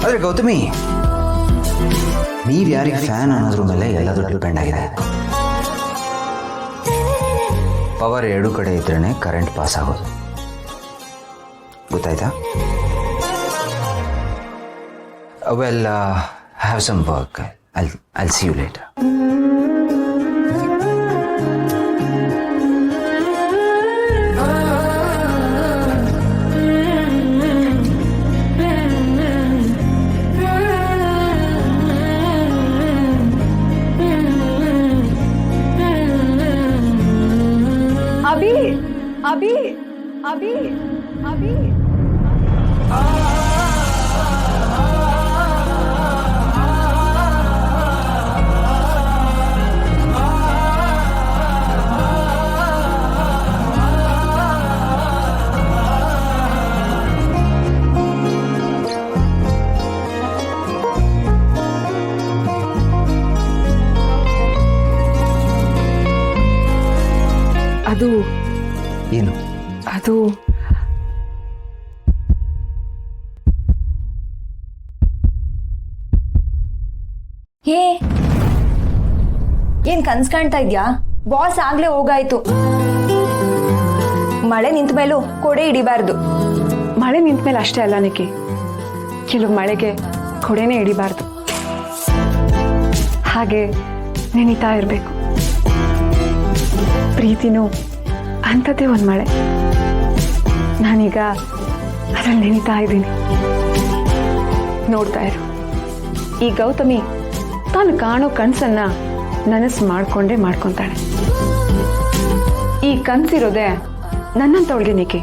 ಆದರೆ ಗೌತಮಿ, ನೀವು ಯಾರಿಗೆ ಫ್ಯಾನ್ ಅನ್ನೋದ್ರ ಮೇಲೆ ಎಲ್ಲದೂ ಡಿಪೆಂಡ್ ಆಗಿದೆ. ಪವರ್ ಎರಡು ಕಡೆ ಇದ್ರೇ ಕರೆಂಟ್ ಪಾಸ್ ಆಗೋದು, ಗೊತ್ತಾಯ್ತಾ? Well, have some work. I'll see you later. अभी ಅದು ಏನು ಅದು ಏನ್ ಕನ್ಸ್ ಕಾಣ್ತಾ ಇದ್ಯಾ? ಬಾಸ್ ಆಗ್ಲೇ ಹೋಗಾಯ್ತು. ಮಳೆ ನಿಂತ ಮೇಲೂ ಕೊಡೆ ಹಿಡಿಬಾರ್ದು. ಮಳೆ ನಿಂತ ಮೇಲೆ ಅಷ್ಟೇ ಅಲ್ಲ ನಿಕ್ಕಿ, ಕೆಲವು ಮಳೆಗೆ ಕೊಡೆನೇ ಹಿಡಿಬಾರ್ದು. ಹಾಗೆ ನೆನೀತಾ ಇರಬೇಕು. ಪ್ರೀತಿನೂ ಅಂಥದ್ದೇ ಒಂದು ಮಳೆ. ನಾನೀಗ ಅದ್ರಲ್ಲಿ ನೆನೀತಾ ಇದ್ದೀನಿ. ನೋಡ್ತಾ ಇರು, ಈ ಗೌತಮಿ ತಾನು ಕಾಣೋ ಕನಸನ್ನ ನನಸು ಮಾಡ್ಕೊಂತಾಳೆ. ಈ ಕನಸಿರೋದೆ ನನ್ನಂತವಳಿಗೆ ನಿಕ್ಕಿ.